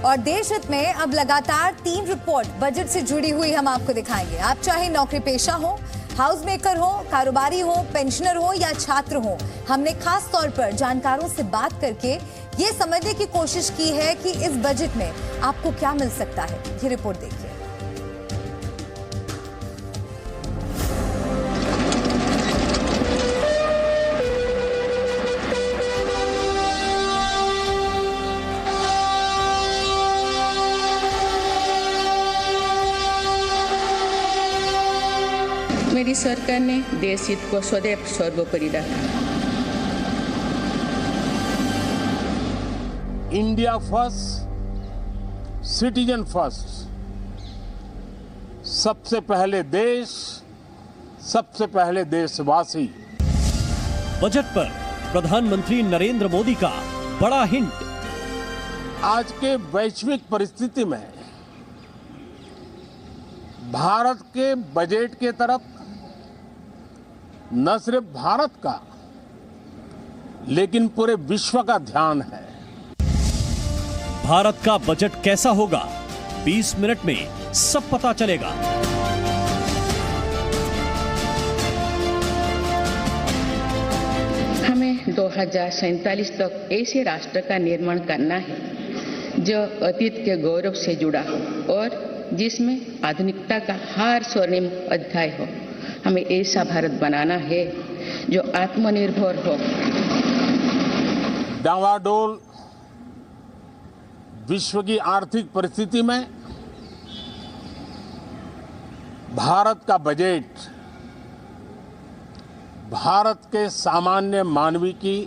और देश हित में अब लगातार 3 रिपोर्ट बजट से जुड़ी हुई हम आपको दिखाएंगे। आप चाहे नौकरी पेशा हो, हाउस मेकर हो, कारोबारी हो, पेंशनर हो या छात्र हो, हमने खास तौर पर जानकारों से बात करके ये समझने की कोशिश की है कि इस बजट में आपको क्या मिल सकता है। ये रिपोर्ट देखिए। मेरी सरकार ने देश हित को सदैव सर्वोपरि रखा। India first, citizen first. सबसे पहले देश, सबसे पहले देशवासी। बजट पर प्रधानमंत्री नरेंद्र मोदी का बड़ा हिंट। आज के वैश्विक परिस्थिति में भारत के बजट के तरफ न सिर्फ भारत का लेकिन पूरे विश्व का ध्यान है। भारत का बजट कैसा होगा, 20 मिनट में सब पता चलेगा। हमें 2047 तक ऐसे राष्ट्र का निर्माण करना है जो अतीत के गौरव से जुड़ा हो और जिसमें आधुनिकता का हर स्वर्णिम अध्याय हो। हमें ऐसा भारत बनाना है जो आत्मनिर्भर हो। डावाडोल विश्व की आर्थिक परिस्थिति में भारत का बजट भारत के सामान्य मानवी की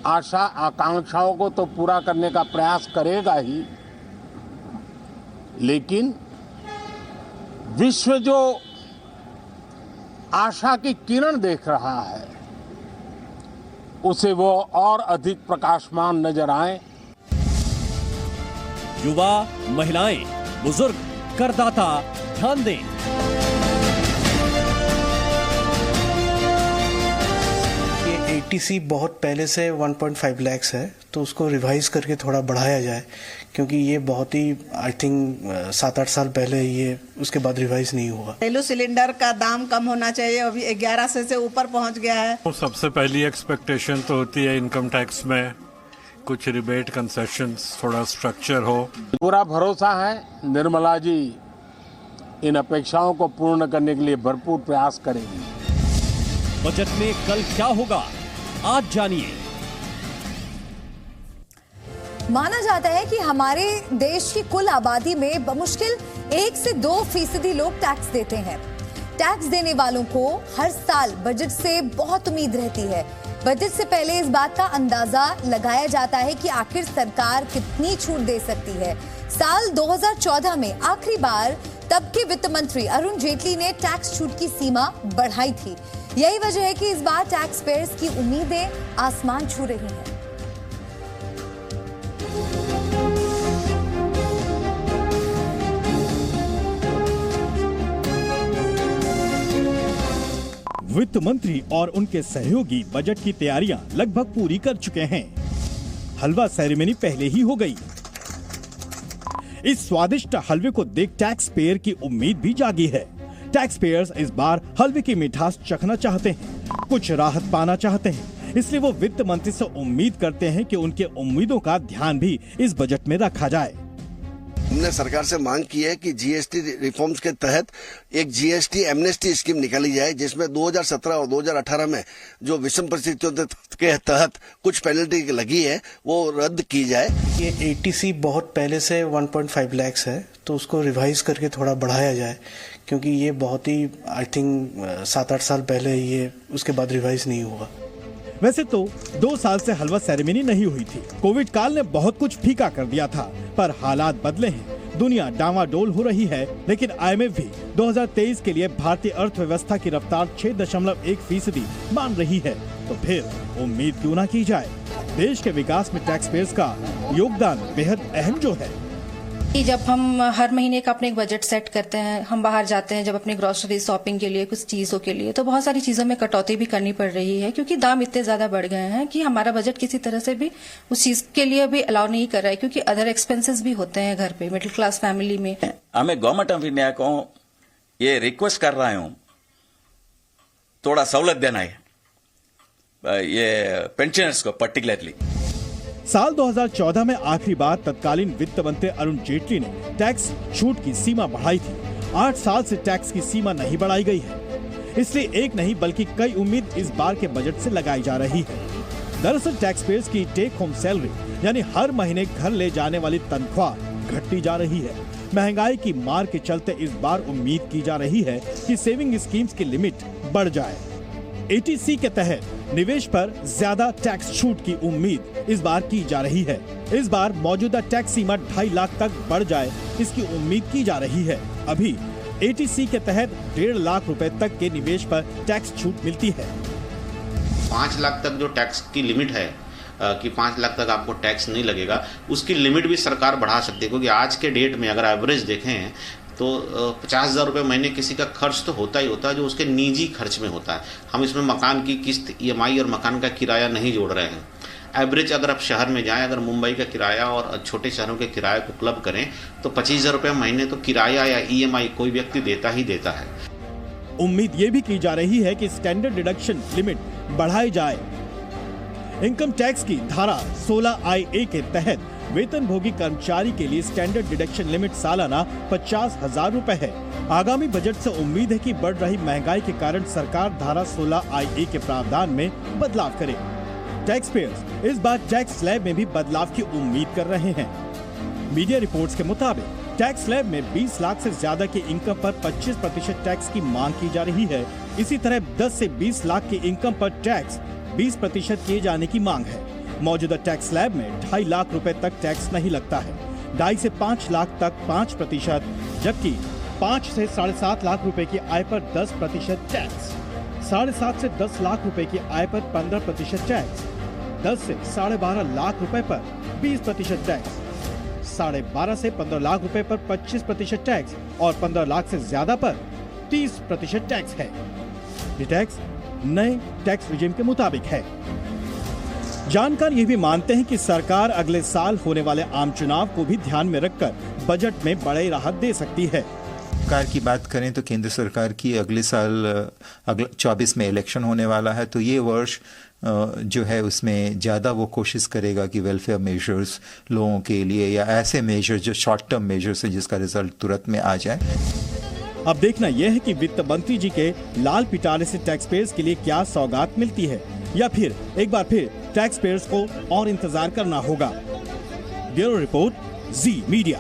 आशा आकांक्षाओं को तो पूरा करने का प्रयास करेगा ही, लेकिन विश्व जो आशा की किरण देख रहा है उसे वो और अधिक प्रकाशमान नजर आए। युवा, महिलाएं, बुजुर्ग, करदाता ध्यान दें। ये ATC बहुत पहले से 1.5 लाख है, तो उसको रिवाइज करके थोड़ा बढ़ाया जाए, क्योंकि ये बहुत ही आई थिंक 7-8 साल पहले ये उसके बाद रिवाइज नहीं हुआ। घरेलू सिलेंडर का दाम कम होना चाहिए, अभी 1100 से ऊपर पहुंच गया है। तो सबसे पहली एक्सपेक्टेशन तो होती है इनकम टैक्स में कुछ रिबेट, कंसेशंस, थोड़ा स्ट्रक्चर हो। पूरा भरोसा है निर्मला जी इन अपेक्षाओं को पूर्ण करने के लिए भरपूर प्रयास करेंगी। बजट में कल क्या होगा, आज जानिए। माना जाता है कि हमारे देश की कुल आबादी में बमुश्किल 1 से 2% लोग टैक्स देते हैं। टैक्स देने वालों को हर साल बजट से बहुत उम्मीद रहती है। बजट से पहले इस बात का अंदाजा लगाया जाता है कि आखिर सरकार कितनी छूट दे सकती है। साल 2014 में आखिरी बार तब के वित्त मंत्री अरुण जेटली ने टैक्स छूट की सीमा बढ़ाई थी। यही वजह है कि इस बार टैक्स पेयर्स की उम्मीदें आसमान छू रही हैं। वित्त मंत्री और उनके सहयोगी बजट की तैयारियां लगभग पूरी कर चुके हैं। हलवा सेरेमनी पहले ही हो गई। इस स्वादिष्ट हलवे को देख टैक्स पेयर की उम्मीद भी जागी है। टैक्स पेयर्स इस बार हलवे की मिठास चखना चाहते हैं, कुछ राहत पाना चाहते हैं। इसलिए वो वित्त मंत्री से उम्मीद करते हैं कि उनके उम्मीदों का ध्यान भी इस बजट में रखा जाए। हमने सरकार से मांग की है कि GST रिफॉर्म्स के तहत एक GST एमनेस्टी स्कीम निकाली जाए, जिसमें 2017 और 2018 में जो विषम परिस्थितियों के तहत कुछ पेनल्टी लगी है वो रद्द की जाए। ये ATC बहुत पहले से 1.5 लाख है, तो उसको रिवाइज करके थोड़ा बढ़ाया जाए, क्योंकि ये बहुत ही आई थिंक 7-8 साल पहले ये उसके बाद रिवाइज नहीं हुआ। वैसे तो 2 साल से हलवा सेरेमनी नहीं हुई थी। कोविड काल ने बहुत कुछ फीका कर दिया था, पर हालात बदले हैं। दुनिया डावाडोल हो रही है, लेकिन IMF भी 2023 के लिए भारतीय अर्थव्यवस्था की रफ्तार 6.1% मान रही है। तो फिर उम्मीद क्यों ना की जाए। देश के विकास में टैक्स पेयर्स का योगदान बेहद अहम जो है। कि जब हम हर महीने का अपने एक बजट सेट करते हैं, हम बाहर जाते हैं जब अपने ग्रोसरी शॉपिंग के लिए, कुछ चीज़ों के लिए, तो बहुत सारी चीज़ों में कटौती भी करनी पड़ रही है क्योंकि दाम इतने ज़्यादा बढ़ गए हैं कि हमारा बजट किसी तरह से भी उस चीज़ के लिए भी अलाउ नहीं कर रहा है क्योंकि अदर एक्सपेंसेस भी होते हैं घर पे मिडिल क्लास फैमिली में। हमें गवर्नमेंट ऑफ इंडिया को ये रिक्वेस्ट कर रहा हूँ, थोड़ा सहूलत देना है ये पेंशनर्स को पर्टिकुलरली। साल 2014 में आखिरी बार तत्कालीन वित्त मंत्री अरुण जेटली ने टैक्स छूट की सीमा बढ़ाई थी। 8 साल से टैक्स की सीमा नहीं बढ़ाई गई है, इसलिए एक नहीं बल्कि कई उम्मीद इस बार के बजट से लगाई जा रही है। दरअसल टैक्स पेयर्स की टेक होम सैलरी यानी हर महीने घर ले जाने वाली तनख्वाह घटती जा रही है। महंगाई की मार के चलते इस बार उम्मीद की जा रही है कि सेविंग स्कीम्स की लिमिट बढ़ जाए। एटीसी के तहत निवेश पर ज्यादा टैक्स छूट की उम्मीद इस बार की जा रही है। इस बार मौजूदा टैक्स सीमा 2.5 लाख तक बढ़ जाए, इसकी उम्मीद की जा रही है। अभी एटीसी के तहत 1.5 लाख रुपए तक के निवेश पर टैक्स छूट मिलती है। 5 लाख तक जो टैक्स की लिमिट है कि 5 लाख तक आपको टैक्स नहीं लगेगा, उसकी लिमिट भी सरकार बढ़ा सकती है क्योंकि आज के डेट में अगर एवरेज देखें तो 50,000 रुपये महीने किसी का खर्च तो होता ही होता है जो उसके निजी खर्च में होता है। हम इसमें मकान की किस्त, EMI और मकान का किराया नहीं जोड़ रहे हैं। एवरेज अगर आप शहर में जाएं, अगर मुंबई का किराया और छोटे शहरों के किराए को क्लब करें तो 25,000 रुपये महीने तो किराया या EMI कोई व्यक्ति देता ही देता है। उम्मीद ये भी की जा रही है कि स्टैंडर्ड डिडक्शन लिमिट बढ़ाई जाए। इनकम टैक्स की धारा 16IA के तहत वेतन भोगी कर्मचारी के लिए स्टैंडर्ड डिडक्शन लिमिट सालाना 50,000 रुपए है। आगामी बजट से उम्मीद है कि बढ़ रही महंगाई के कारण सरकार धारा 16IA के प्रावधान में बदलाव करे। टैक्स पेयर्स इस बार टैक्स स्लैब में भी बदलाव की उम्मीद कर रहे हैं। मीडिया रिपोर्ट्स के मुताबिक टैक्स स्लैब में 20 लाख से ज्यादा की इनकम पर 25% टैक्स की मांग की जा रही है। इसी तरह 10 से 20 लाख की इनकम पर टैक्स 20% किए जाने की मांग है। मौजूदा टैक्स स्लैब में 2.5 लाख रुपए तक टैक्स नहीं लगता है। 2.5 से 5 लाख तक 5%, जबकि 5 से 7.5 लाख रुपए की आय पर 10% टैक्स, 7.5 से 10 लाख रुपए की आय पर 15% टैक्स, 10 से 12.5 लाख रुपए पर 20% टैक्स, 12.5 से 15 लाख रुपए पर 25% टैक्स और 15 लाख से ज्यादा पर 30% टैक्स है। ये टैक्स नए टैक्स रिजीम के मुताबिक है। जानकार ये भी मानते हैं कि सरकार अगले साल होने वाले आम चुनाव को भी ध्यान में रखकर बजट में बड़ी राहत दे सकती है। सरकार की बात करें तो केंद्र सरकार की अगले साल 24 में इलेक्शन होने वाला है, तो ये वर्ष जो है उसमें ज़्यादा वो कोशिश करेगा कि वेलफेयर मेजर्स लोगों के लिए या ऐसे मेजर्स जो शॉर्ट टर्म मेजर्स है जिसका रिजल्ट तुरंत में आ जाए। अब देखना यह है कि वित्त मंत्री जी के लाल पिटारे से टैक्स पेयर्स के लिए क्या सौगात मिलती है या फिर एक बार फिर टैक्स पेयर्स को और इंतजार करना होगा। ब्यूरो रिपोर्ट, जी मीडिया।